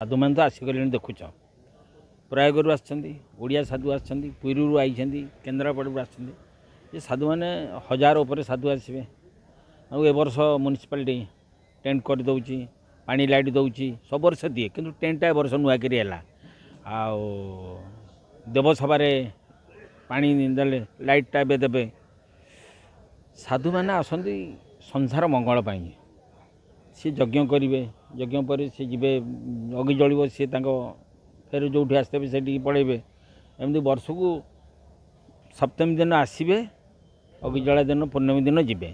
साधु मैंने तो आसिक देखुच प्रयागरु आड़िया साधु आईरु आई केन्द्रापड़ ये साधु मैंने हजार उपर साधु आसवे ए वर्ष म्यूनिसिपालिटी टेंट कर दौची पानी लाइट दौची सब वर्ष दिए कि टेंटा ए वर्ष नुआक देवसभा पानी देले लाइटा ए देवे साधु मैंने आसती संसार मंगल सी यज्ञ करेंगे यज्ञ पर सी जीवे अग्नि जलिब सी फेर जो आसते से पड़े एमती वर्ष को सप्तमी दिन आसवे अग्नि जला दिन पूर्णमी दिन जीवे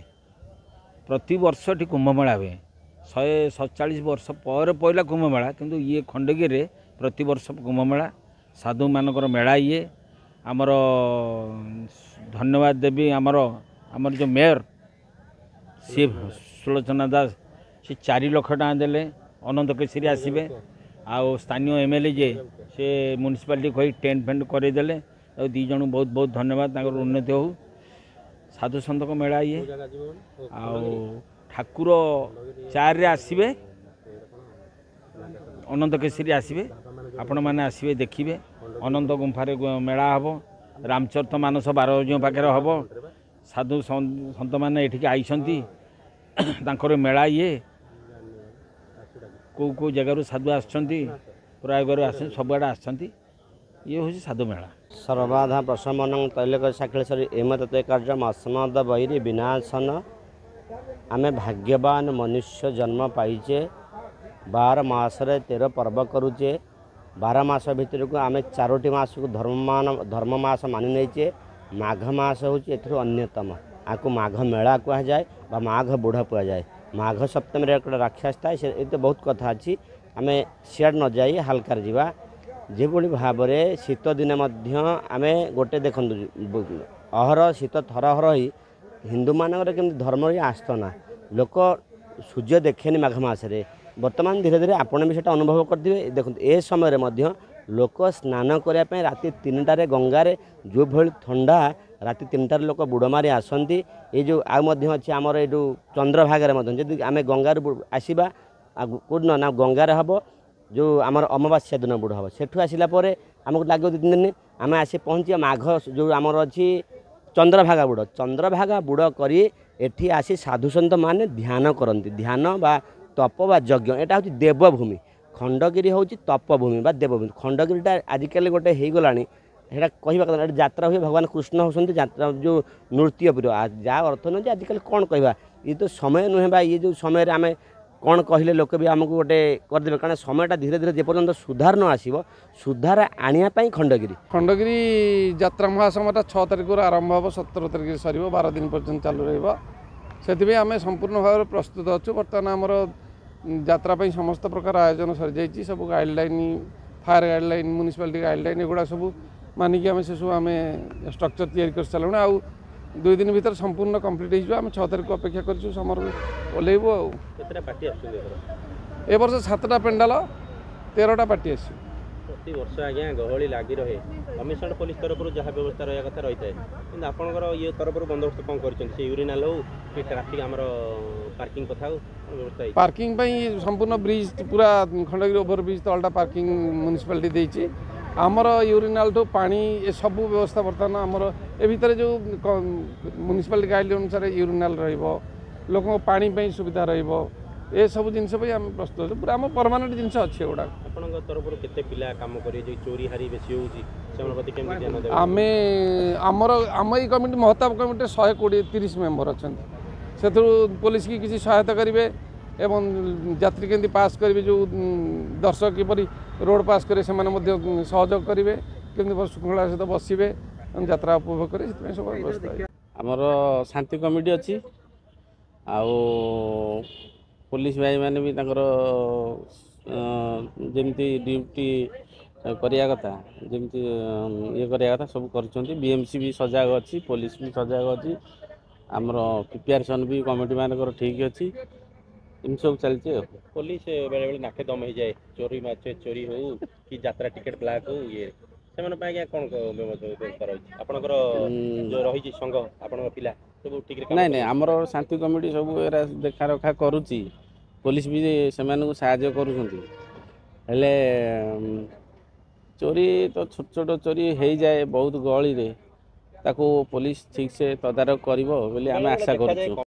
प्रति वर्ष टी कुंभमेला हुए 147 वर्ष पर पहला कुंभमेला किंतु ये खंडगिरी प्रति वर्ष कुंभमेला साधु मानकर मेला ये आमर धन्यवाद देवी आमर जो मेयर सी सुलोचना दास सी 4 लाख टका देले अनंत केसरी आसवे आउ स्थानीय एमएलए जे से म्यूनिसिपालिटी कही टेंट फेंट करदेले दी जन बहुत बहुत धन्यवाद उन्नति हो साधु सन्त को मेला ये आउ ठाकुर 4 रे आसवे अनंत केसरी आसवे आपण मैंने आसवे देखिए अनंत गुंफारे मेला हम रामचरित मानस 12 जो पाखे हम साधु सन्त मैंने ये आई मेला ये कौ जगार साधु आसगर आस सबुआड़े आसती ये हूँ साधु मेला सर्वबाधा प्रशमन तैलक साक्षेश्वरी एम तत्व कार्य मसनद बैरी विनाशन आमे भाग्यवान मनुष्य जन्म पाइचे 12 मासरे 13 पर्व करुचे 12 मास भितर को आमे 4टी मास को धर्म मास मानि नहींचे माघ मास हूँ अन्यतम आपको माघ मेला कह जाए माघ बुढ़ा कह जाए माघ सप्तमी एक राक्षस थाए से तो बहुत कथा अच्छी आम सियाड़ न जाई हालकार जावा जो भाव में शीत दिन आम गोटे देखु अहर शीत थरहर ही हिंदू मानक धर्म आस्थना लोक सूर्य देखेनि माघ मसरे बर्तमान धीरे धीरे आपण भी अनुभव करेंगे देखो ए समय लोक स्नान करने राति 3टार गंगार जो भली ठंडा राति 3टार लोक बुड़ मारी आसती ये जो अच्छे आमर ये चंद्रभागे जब आम गंगार आसवा कौन ना गंगार हम जो आमर अमावास्या दिन बुड़ हम सेठू आसला आमको लगे 2 दिन आम आसी पहुँचे माघ जो आमर अच्छी चंद्रभागा बुड़ कर आसी साधुसंत माने ध्यान करती ध्यान बा तप बा यज्ञ यहाँ हूँ देवभूमि खंडगिरी हूँ तपभूमि बा देवभूमि खंडगिरीटा आजिकल गोटे हो गला है कहवा कथा यात्रा हुए भगवान कृष्ण होती यात्रा जो नृत्य प्रिय जहाँ अर्थ नहीं आजिकल कौन कहवा ये तो समय नुहे बा ये जो समय आम कौन कहले लोक भी आमको गोटे करदे कारण समयटा धीरे धीरे जेपर्यंत सुधार न आसो सुधार आने खंडगिरी यात्रा महासमयटा 6 तारिख आरंभ हो 17 तारिख सर 12 दिन पर्यटन चालू रही आम संपूर्ण भाव में प्रस्तुत अच्छु बर्तमान आमर यात्रा समस्त प्रकार आयोजन सरी जाइए सब guideline fire guideline municipality guideline एगुड़ा सब मानिक आम से सब आम स्ट्रक्चर तैयारी कर सारे आउ 2 दिन भीतर संपूर्ण कम्प्लीट हो 6 तारिख को अपेक्षा कर समर ओल्लैबू ए वर्ष 7टा पेंडाल 13टा पार्टी आस प्रति वर्ष आज्ञा गहली लगी रहे कमिशनर पुलिस तरफ जहाँ व्यवस्था रहा कथा रही है कि आपंकर ये तरफ बंदोबस्त कौन कर यूरिनाल हो कि ट्राफिक आमर पार्किंग कथा व्यवस्था पार्किंग संपूर्ण ब्रिज पूरा खंडगिरी ओभर ब्रिज तलटा पार्किंग म्यूनिसिपालिटी देती आमर यूरिनाल ठू पानी ये सब व्यवस्था बर्तमान आमर ए भितर जो म्यूनिसिपालिटी गाइडलाइन अनुसार यूरिनाल रोक पानी सुविधा ये सब जिनस आम प्रस्तुत पूरा आम परमानेंट जिनस अच्छे गुड़ा तरफ केते पिला काम करे जो चोरी हारी बेसी होउची आम आम ये कमिटी महताब कमिटी 130 मेंबर अच्छा से पुलिस की किसी सहायता करेंगे एवं यात्री केमती पास करेंगे जो दर्शक किपर रोड पास करे से सहयोग करेंगे केमती श्रृंखला सहित बसवे यात्रा उपभोग करें सब व्यवस्था आमर शांति कमिटी अच्छी आउ पुलिस भाई मैंने भी जमती ड्यूटी करिया कथा जमती ये करिया कथा सब कर बीएमसी भी सजग अच्छी पुलिस भी सजग अच्छी आमर प्रिपेरेसन भी कमिटी मानकर ठीक अच्छी इन सब चलती पुलिस बेले बेले नाके दम हो जाए चोरी चोरी हो कि यात्रा टिकेट ब्लैक हो ये से कौन व्यवस्था रही आपंकर जो रही संघ आपण पिला सब ठीक नहीं आमर शांति कमिटी सब देखा रखा करुच्ची पुलिस भी से साहाଯ୍य करुँच ହେଲେ ଚୋରି ତ ଛୋଟ ଛୋଟ ଚୋରି ହେଇଯାଏ ବହୁତ ଗହଳିରେ, ତାକୁ ପୋଲିସ ଠିକ୍ ସେ ତଦାରଖ କରିବ ବୋଲି ଆମେ ଆଶା କରୁଛୁ।